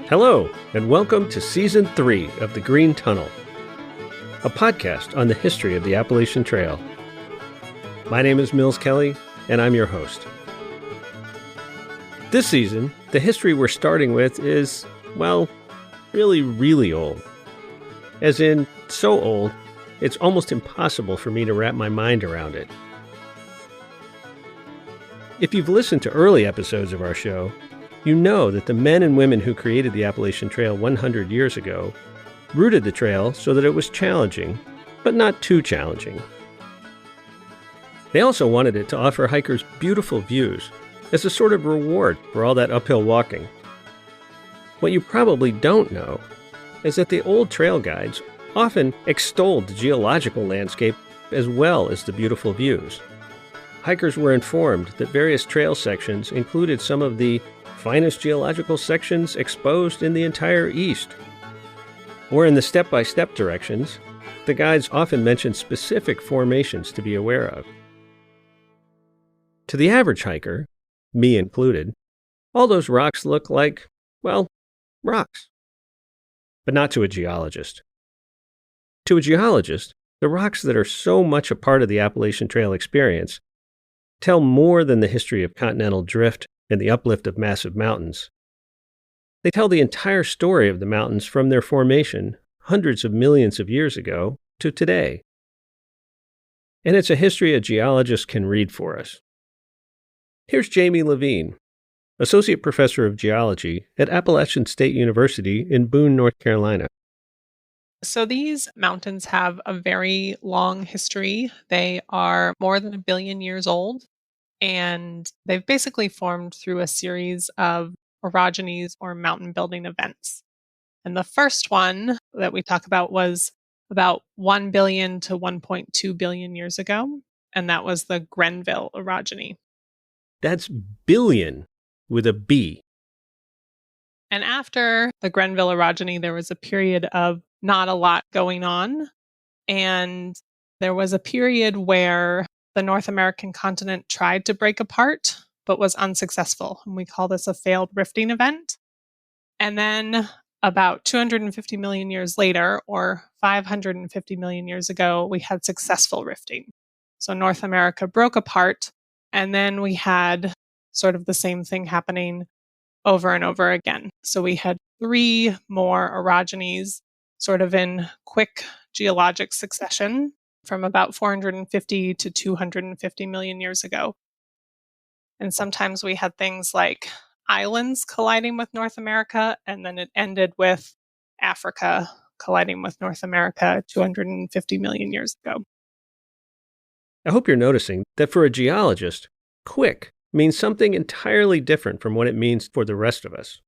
Hello, and welcome to Season 3 of The Green Tunnel, a podcast on the history of the Appalachian Trail. My name is Mills Kelly, and I'm your host. This season, the history we're starting with is, well, really old. As in, so old, it's almost impossible for me to wrap my mind around it. If you've listened to early episodes of our show, you know that the men and women who created the Appalachian Trail 100 years ago routed the trail so that it was challenging, but not too challenging. They also wanted it to offer hikers beautiful views as a sort of reward for all that uphill walking. What you probably don't know is that the old trail guides often extolled the geological landscape as well as the beautiful views. Hikers were informed that various trail sections included some of the finest geological sections exposed in the entire East. Or in the step-by-step directions, the guides often mentioned specific formations to be aware of. To the average hiker, me included, all those rocks look like, well, rocks. But not to a geologist. To a geologist, the rocks that are so much a part of the Appalachian Trail experience tell more than the history of continental drift and the uplift of massive mountains. They tell the entire story of the mountains from their formation hundreds of millions of years ago to today. And it's a history a geologist can read for us. Here's Jamie Levine, Associate Professor of Geology at Appalachian State University in Boone, North Carolina. So these mountains have a very long history. They are more than 1 billion years old, and they've basically formed through a series of orogenies or mountain building events. And the first one that we talk about was about 1 billion to 1.2 billion years ago, and that was the Grenville orogeny. That's billion with a B. And after the Grenville orogeny, there was a period of not a lot going on, and there was a period where the North American continent tried to break apart, but was unsuccessful. And we call this a failed rifting event. And then about 250 million years later, or 550 million years ago, we had successful rifting. So North America broke apart, and then we had sort of the same thing happening over and over again. So we had 3 more orogenies sort of in quick geologic succession from about 450 to 250 million years ago. And sometimes we had things like islands colliding with North America, and then it ended with Africa colliding with North America 250 million years ago. I hope you're noticing that for a geologist, quick means something entirely different from what it means for the rest of us.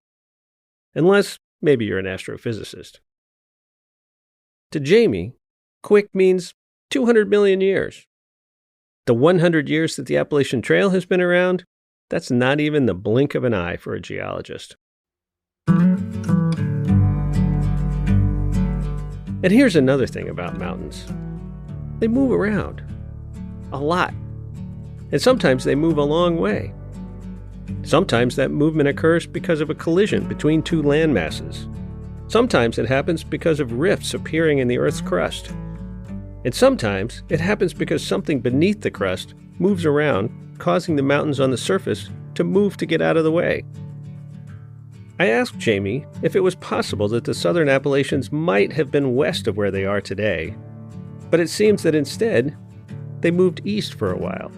Unless maybe you're an astrophysicist. To Jamie, quick means 200 million years. The 100 years that the Appalachian Trail has been around, that's not even the blink of an eye for a geologist. And here's another thing about mountains. They move around. A lot. And sometimes they move a long way. Sometimes that movement occurs because of a collision between 2 land masses. Sometimes it happens because of rifts appearing in the Earth's crust. And sometimes it happens because something beneath the crust moves around, causing the mountains on the surface to move to get out of the way. I asked Jamie if it was possible that the southern Appalachians might have been west of where they are today, but it seems that instead, they moved east for a while.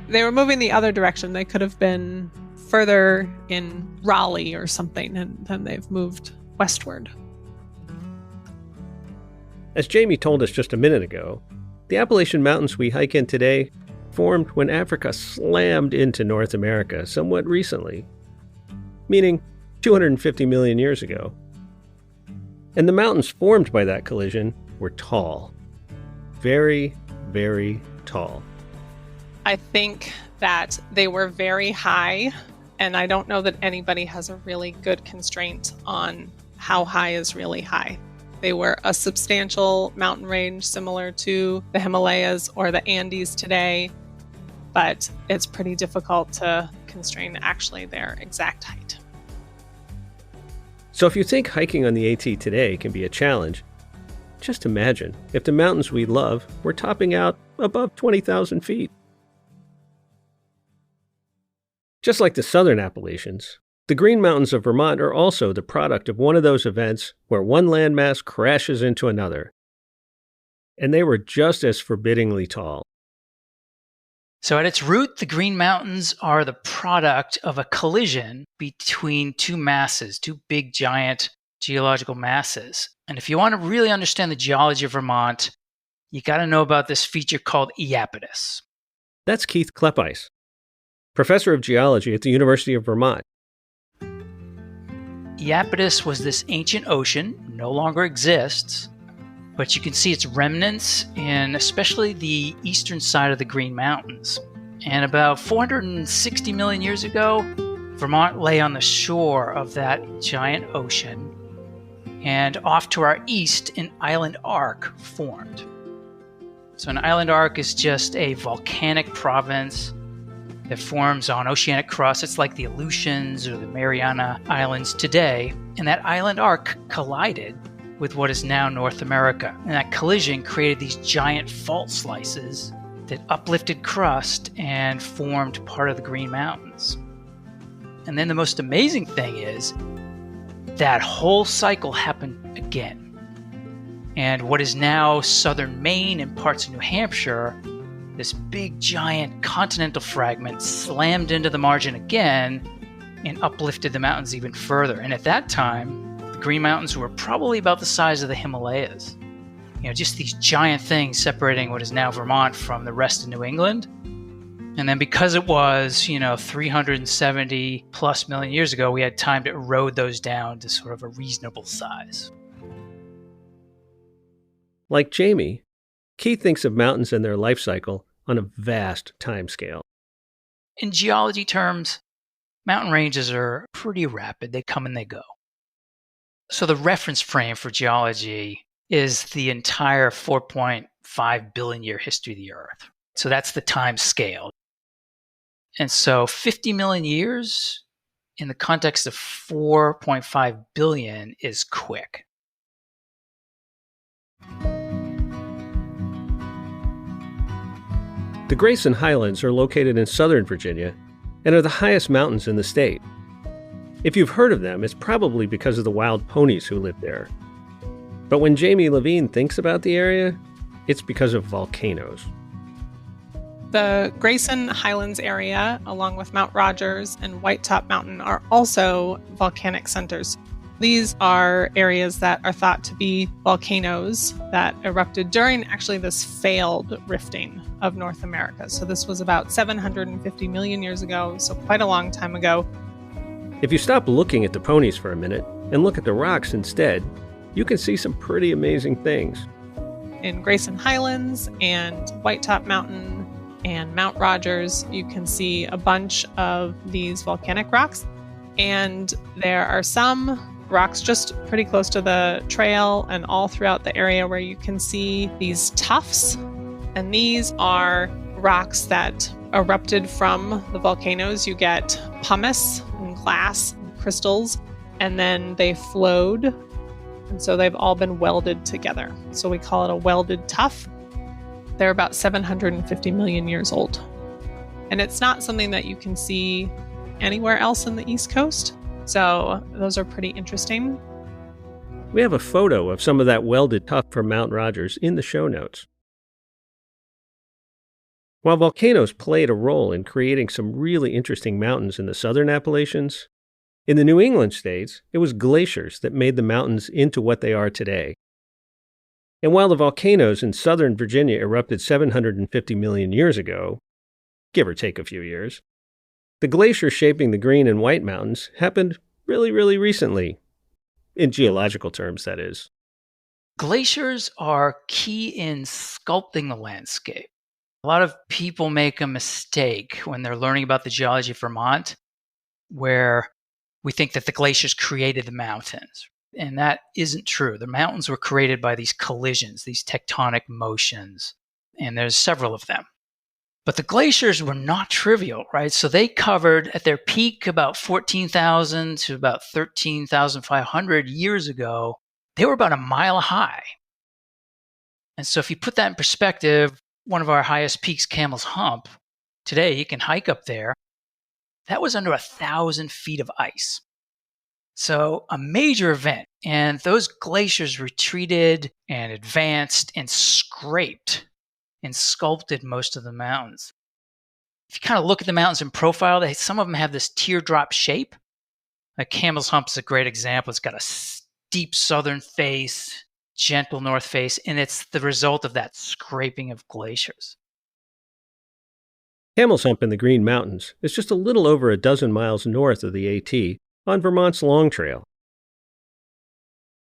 They were moving the other direction. They could have been further in Raleigh or something, and then they've moved westward. As Jamie told us just a minute ago, the Appalachian Mountains we hike in today formed when Africa slammed into North America somewhat recently, meaning 250 million years ago. And the mountains formed by that collision were tall. Very, very tall. I think that they were very high, and I don't know that anybody has a really good constraint on how high is really high. They were a substantial mountain range similar to the Himalayas or the Andes today, but it's pretty difficult to constrain actually their exact height. So if you think hiking on the AT today can be a challenge, just imagine if the mountains we love were topping out above 20,000 feet. Just like the southern Appalachians, the Green Mountains of Vermont are also the product of one of those events where one landmass crashes into another. And they were just as forbiddingly tall. So at its root, the Green Mountains are the product of a collision between two masses, two big giant geological masses. And if you want to really understand the geology of Vermont, you got to know about this feature called Iapetus. That's Keith Kleppeis, professor of geology at the University of Vermont. Iapetus was this ancient ocean, no longer exists, but you can see its remnants in especially the eastern side of the Green Mountains. And about 460 million years ago, Vermont lay on the shore of that giant ocean, and off to our east, an island arc formed. So an island arc is just a volcanic province that forms on oceanic crust. It's like the Aleutians or the Mariana Islands today. And that island arc collided with what is now North America. And that collision created these giant fault slices that uplifted crust and formed part of the Green Mountains. And then the most amazing thing is that whole cycle happened again. And what is now southern Maine and parts of New Hampshire, this big giant continental fragment slammed into the margin again and uplifted the mountains even further. And at that time, the Green Mountains were probably about the size of the Himalayas. Just these giant things separating what is now Vermont from the rest of New England. And then because it was, 370 plus million years ago, we had time to erode those down to sort of a reasonable size. Like Jamie, Keith thinks of mountains and their life cycle on a vast time scale. In geology terms, mountain ranges are pretty rapid. They come and they go. So the reference frame for geology is the entire 4.5 billion year history of the Earth. So that's the time scale. And so 50 million years in the context of 4.5 billion is quick. The Grayson Highlands are located in southern Virginia and are the highest mountains in the state. If you've heard of them, it's probably because of the wild ponies who live there. But when Jamie Levine thinks about the area, it's because of volcanoes. The Grayson Highlands area, along with Mount Rogers and White Top Mountain, are also volcanic centers. These are areas that are thought to be volcanoes that erupted during actually this failed rifting of North America. So this was about 750 million years ago, so quite a long time ago. If you stop looking at the ponies for a minute and look at the rocks instead, you can see some pretty amazing things. In Grayson Highlands and White Top Mountain and Mount Rogers, you can see a bunch of these volcanic rocks. And there are some rocks just pretty close to the trail and all throughout the area where you can see these tuffs. And these are rocks that erupted from the volcanoes. You get pumice and glass and crystals, and then they flowed. And so they've all been welded together. So we call it a welded tuff. They're about 750 million years old. And it's not something that you can see anywhere else in the East Coast. So those are pretty interesting. We have a photo of some of that welded tuff from Mount Rogers in the show notes. While volcanoes played a role in creating some really interesting mountains in the southern Appalachians, in the New England states, it was glaciers that made the mountains into what they are today. And while the volcanoes in southern Virginia erupted 750 million years ago, give or take a few years, the glaciers shaping the Green and White Mountains happened really, really recently. In geological terms, that is. Glaciers are key in sculpting the landscape. A lot of people make a mistake when they're learning about the geology of Vermont, where we think that the glaciers created the mountains. And that isn't true. The mountains were created by these collisions, these tectonic motions, and there's several of them. But the glaciers were not trivial, right? So they covered at their peak about 14,000 to about 13,500 years ago. They were about a mile high. And so if you put that in perspective, one of our highest peaks, Camel's Hump, today you can hike up there. That was under 1,000 feet of ice. So a major event. And those glaciers retreated and advanced and scraped and sculpted most of the mountains. If you kind of look at the mountains in profile, some of them have this teardrop shape. Like Camel's Hump is a great example. It's got a steep southern face, gentle north face, and it's the result of that scraping of glaciers. Camel's Hump in the Green Mountains is just a little over a dozen miles north of the AT on Vermont's Long Trail.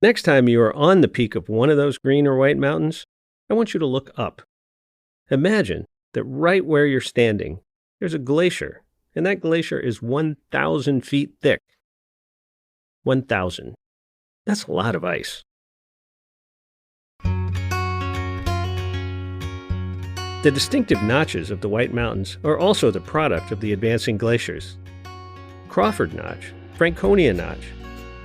Next time you are on the peak of one of those green or white mountains, I want you to look up. Imagine that right where you're standing, there's a glacier, and that glacier is 1,000 feet thick. 1,000. That's a lot of ice. The distinctive notches of the White Mountains are also the product of the advancing glaciers. Crawford Notch, Franconia Notch,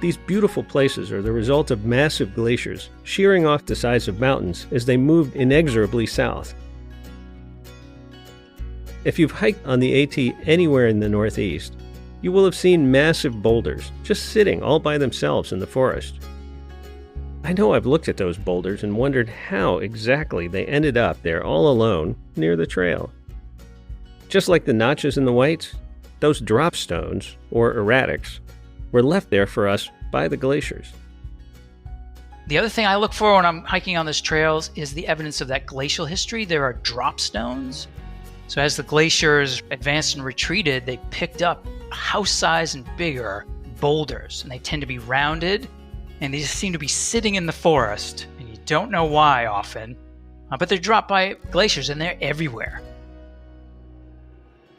these beautiful places are the result of massive glaciers shearing off the sides of mountains as they moved inexorably south. If you've hiked on the AT anywhere in the Northeast, you will have seen massive boulders just sitting all by themselves in the forest. I know I've looked at those boulders and wondered how exactly they ended up there all alone near the trail. Just like the notches in the whites, those drop stones, or erratics, were left there for us by the glaciers. The other thing I look for when I'm hiking on these trails is the evidence of that glacial history. There are drop stones. So as the glaciers advanced and retreated, they picked up house size and bigger boulders, and they tend to be rounded, and they just seem to be sitting in the forest, and you don't know why often, but they're dropped by glaciers, and they're everywhere.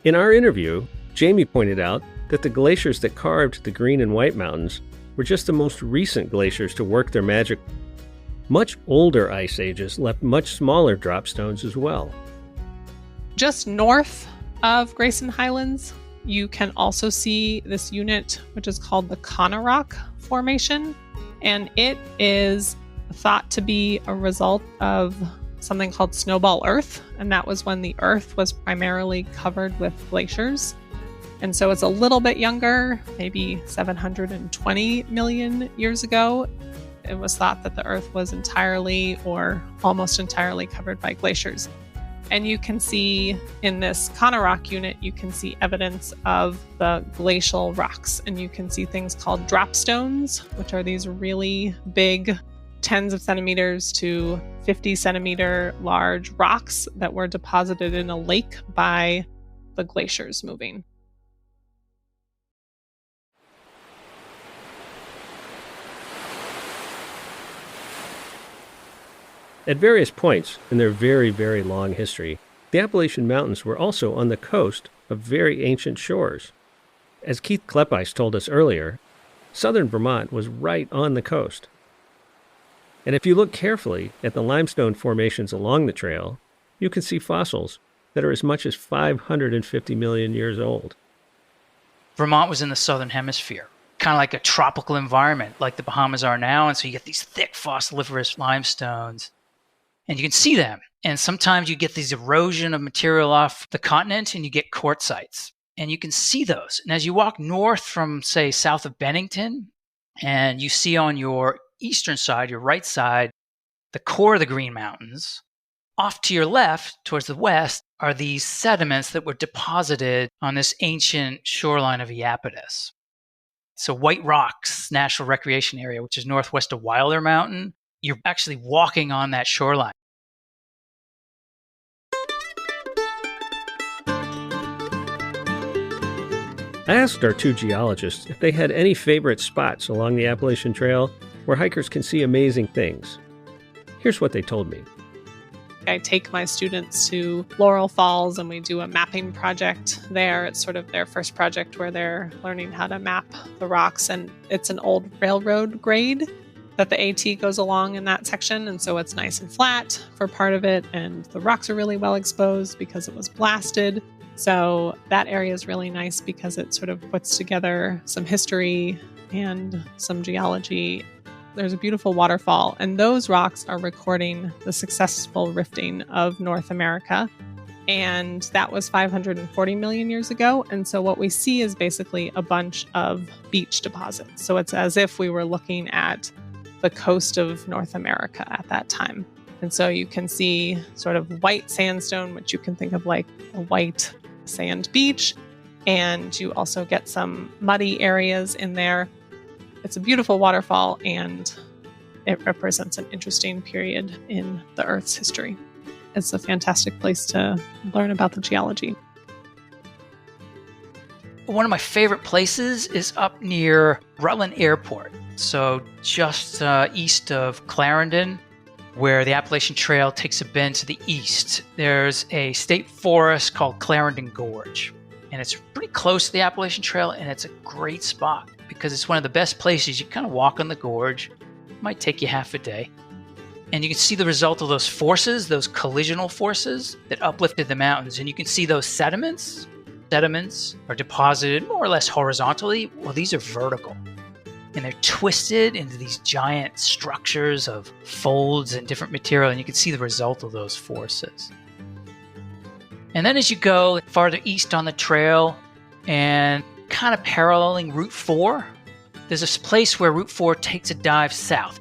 In our interview, Jamie pointed out that the glaciers that carved the Green and White Mountains were just the most recent glaciers to work their magic. Much older ice ages left much smaller drop stones as well. Just north of Grayson Highlands, you can also see this unit, which is called the Conarock Formation, and it is thought to be a result of something called snowball Earth, and that was when the Earth was primarily covered with glaciers. And so it's a little bit younger, maybe 720 million years ago. It was thought that the Earth was entirely or almost entirely covered by glaciers. And you can see in this Conarock unit, you can see evidence of the glacial rocks. And you can see things called drop stones, which are these really big, tens of centimeters to 50 centimeter large rocks that were deposited in a lake by the glaciers moving. At various points in their very, very long history, the Appalachian Mountains were also on the coast of very ancient shores. As Keith Kleppeis told us earlier, southern Vermont was right on the coast. And if you look carefully at the limestone formations along the trail, you can see fossils that are as much as 550 million years old. Vermont was in the southern hemisphere, kind of like a tropical environment like the Bahamas are now, and so you get these thick fossiliferous limestones. And you can see them. And sometimes you get these erosion of material off the continent and you get quartzites. And you can see those. And as you walk north from, say, south of Bennington, and you see on your eastern side, your right side, the core of the Green Mountains, off to your left, towards the west, are these sediments that were deposited on this ancient shoreline of Iapetus. So White Rocks National Recreation Area, which is northwest of Wilder Mountain, you're actually walking on that shoreline. I asked our two geologists if they had any favorite spots along the Appalachian Trail where hikers can see amazing things. Here's what they told me. I take my students to Laurel Falls and we do a mapping project there. It's sort of their first project where they're learning how to map the rocks, and it's an old railroad grade. that the AT goes along in that section. And so it's nice and flat for part of it. And the rocks are really well exposed because it was blasted. So that area is really nice because it sort of puts together some history and some geology. There's a beautiful waterfall, and those rocks are recording the successful rifting of North America. And that was 540 million years ago. And so what we see is basically a bunch of beach deposits. So it's as if we were looking at the coast of North America at that time. And so you can see sort of white sandstone, which you can think of like a white sand beach. And you also get some muddy areas in there. It's a beautiful waterfall, and it represents an interesting period in the Earth's history. It's a fantastic place to learn about the geology. One of my favorite places is up near Rutland Airport. So just east of Clarendon, where the Appalachian Trail takes a bend to the east. There's a state forest called Clarendon Gorge. And it's pretty close to the Appalachian Trail, and it's a great spot because it's one of the best places. You kind of walk on the gorge. It might take you half a day. And you can see the result of those forces, those collisional forces that uplifted the mountains. And you can see those sediments. Sediments are deposited more or less horizontally. Well, these are vertical. And they're twisted into these giant structures of folds and different material. And you can see the result of those forces. And then as you go farther east on the trail and kind of paralleling Route 4, there's this place where Route 4 takes a dive south,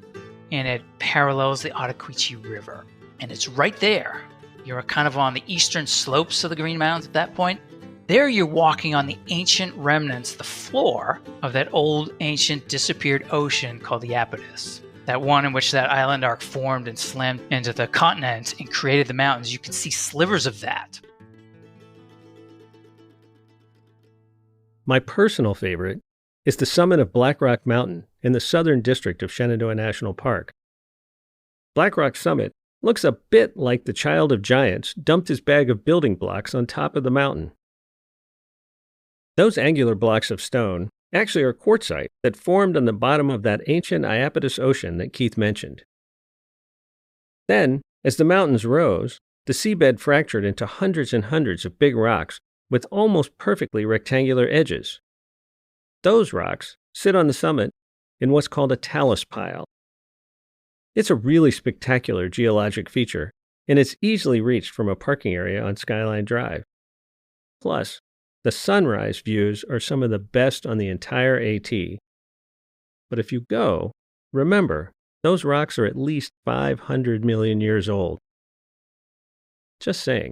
and it parallels the Ottaquechee River. And it's right there. You're kind of on the eastern slopes of the Green Mountains at that point. There you're walking on the ancient remnants, the floor of that old ancient disappeared ocean called the Iapetus. That one in which that island arc formed and slammed into the continent and created the mountains. You can see slivers of that. My personal favorite is the summit of Black Rock Mountain in the southern district of Shenandoah National Park. Black Rock Summit looks a bit like the child of giants dumped his bag of building blocks on top of the mountain. Those angular blocks of stone actually are quartzite that formed on the bottom of that ancient Iapetus Ocean that Keith mentioned. Then, as the mountains rose, the seabed fractured into hundreds and hundreds of big rocks with almost perfectly rectangular edges. Those rocks sit on the summit in what's called a talus pile. It's a really spectacular geologic feature, and it's easily reached from a parking area on Skyline Drive. Plus, the sunrise views are some of the best on the entire AT. But if you go, remember, those rocks are at least 500 million years old. Just saying.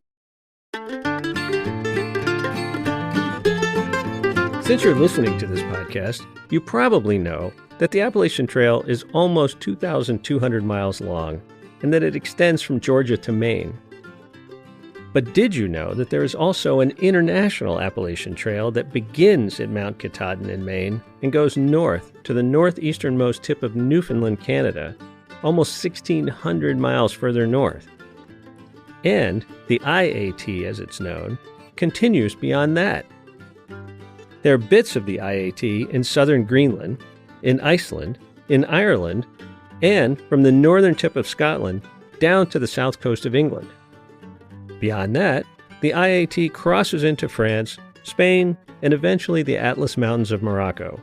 Since you're listening to this podcast, you probably know that the Appalachian Trail is almost 2,200 miles long and that it extends from Georgia to Maine. But did you know that there is also an international Appalachian Trail that begins at Mount Katahdin in Maine and goes north to the northeasternmost tip of Newfoundland, Canada, almost 1,600 miles further north? And the IAT, as it's known, continues beyond that. There are bits of the IAT in southern Greenland, in Iceland, in Ireland, and from the northern tip of Scotland down to the south coast of England. Beyond that, the IAT crosses into France, Spain, and eventually the Atlas Mountains of Morocco.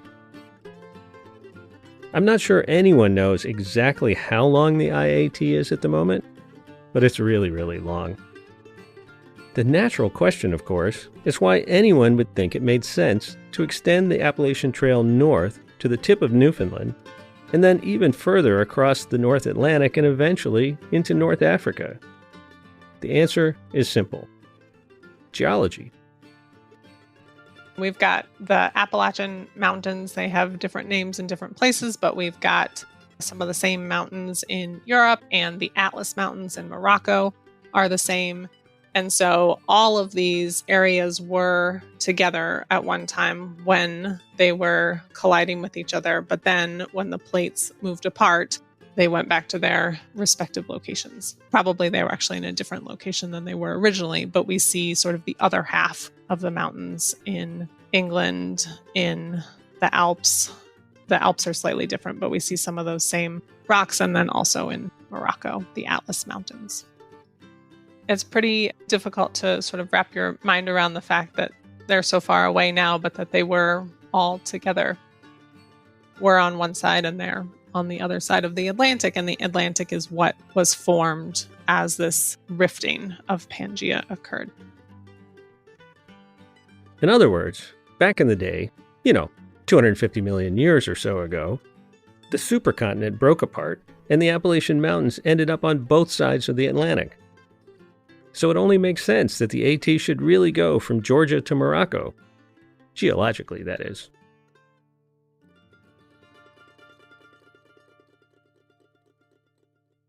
I'm not sure anyone knows exactly how long the IAT is at the moment, but it's really, really long. The natural question, of course, is why anyone would think it made sense to extend the Appalachian Trail north to the tip of Newfoundland, and then even further across the North Atlantic and eventually into North Africa. The answer is simple. Geology. We've got the Appalachian Mountains. They have different names in different places, but we've got some of the same mountains in Europe, and the Atlas Mountains in Morocco are the same. And so all of these areas were together at one time when they were colliding with each other. But then when the plates moved apart, they went back to their respective locations. Probably they were actually in a different location than they were originally, but we see sort of the other half of the mountains in England, in the Alps, The Alps are slightly different, but we see some of those same rocks, and then also in Morocco, the Atlas Mountains. It's pretty difficult to sort of wrap your mind around the fact that they're so far away now, but that they were all together. We're on one side and they're on the other side of the Atlantic, and the Atlantic is what was formed as this rifting of Pangaea occurred. In other words, back in the day, 250 million years or so ago, the supercontinent broke apart and the Appalachian Mountains ended up on both sides of the Atlantic. So it only makes sense that the AT should really go from Georgia to Morocco. Geologically, that is.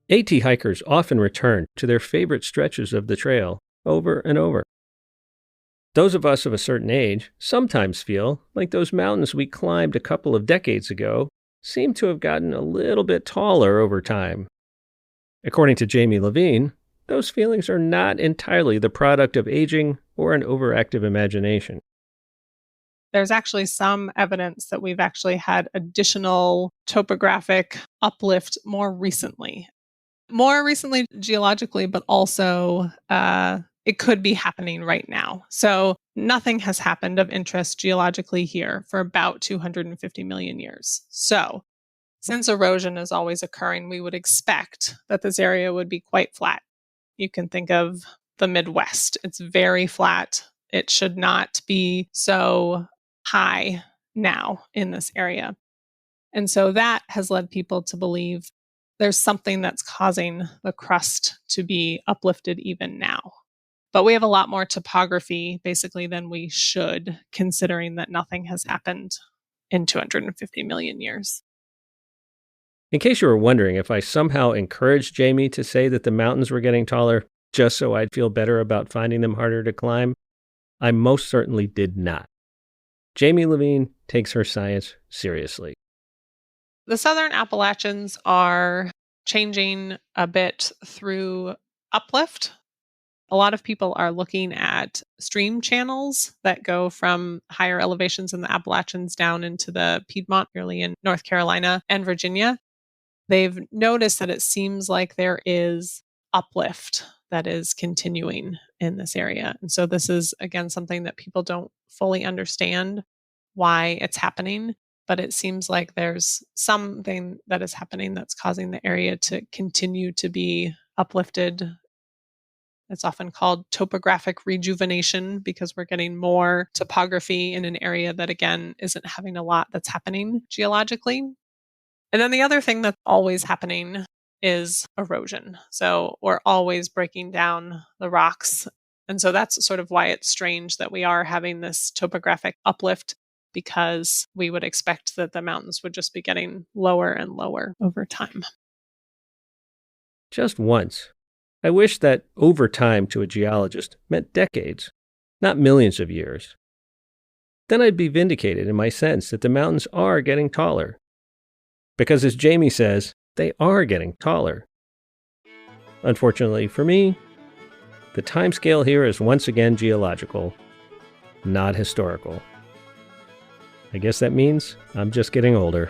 AT hikers often return to their favorite stretches of the trail over and over. Those of us of a certain age sometimes feel like those mountains we climbed a couple of decades ago seem to have gotten a little bit taller over time. According to Jamie Levine, those feelings are not entirely the product of aging or an overactive imagination. There's actually some evidence that we've actually had additional topographic uplift more recently. More recently geologically, but also it could be happening right now. So nothing has happened of interest geologically here for about 250 million years. So since erosion is always occurring, we would expect that this area would be quite flat. You can think of the Midwest. It's very flat. It should not be so high now in this area. And so that has led people to believe there's something that's causing the crust to be uplifted even now. But we have a lot more topography, basically, than we should, considering that nothing has happened in 250 million years. In case you were wondering if I somehow encouraged Jamie to say that the mountains were getting taller just so I'd feel better about finding them harder to climb, I most certainly did not. Jamie Levine takes her science seriously. The Southern Appalachians are changing a bit through uplift. A lot of people are looking at stream channels that go from higher elevations in the Appalachians down into the Piedmont, really in North Carolina and Virginia. They've noticed that it seems like there is uplift that is continuing in this area. And so this is, again, something that people don't fully understand why it's happening, but it seems like there's something that is happening that's causing the area to continue to be uplifted. It's often called topographic rejuvenation because we're getting more topography in an area that, again, isn't having a lot that's happening geologically. And then the other thing that's always happening is erosion. So we're always breaking down the rocks. And so that's sort of why it's strange that we are having this topographic uplift, because we would expect that the mountains would just be getting lower and lower over time. Just once. I wish that over time to a geologist meant decades, not millions of years. Then I'd be vindicated in my sense that the mountains are getting taller. Because as Jamie says, they are getting taller. Unfortunately for me, the timescale here is once again geological, not historical. I guess that means I'm just getting older,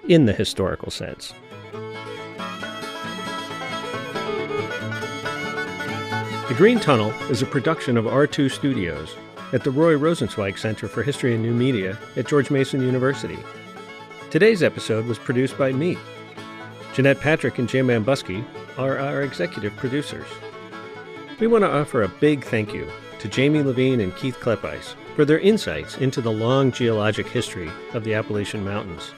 in the historical sense. The Green Tunnel is a production of R2 Studios at the Roy Rosenzweig Center for History and New Media at George Mason University. Today's episode was produced by me. Jeanette Patrick and Jim Ambuski are our executive producers. We want to offer a big thank you to Jamie Levine and Keith Kleppeis for their insights into the long geologic history of the Appalachian Mountains.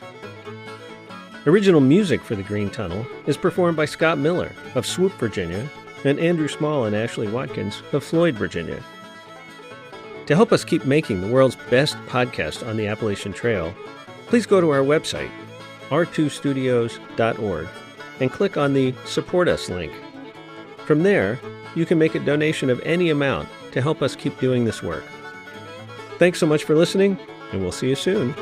Original music for the Green Tunnel is performed by Scott Miller of Swoop, Virginia, and Andrew Small and Ashley Watkins of Floyd, Virginia. To help us keep making the world's best podcast on the Appalachian Trail, please go to our website, r2studios.org, and click on the Support Us link. From there, you can make a donation of any amount to help us keep doing this work. Thanks so much for listening, and we'll see you soon.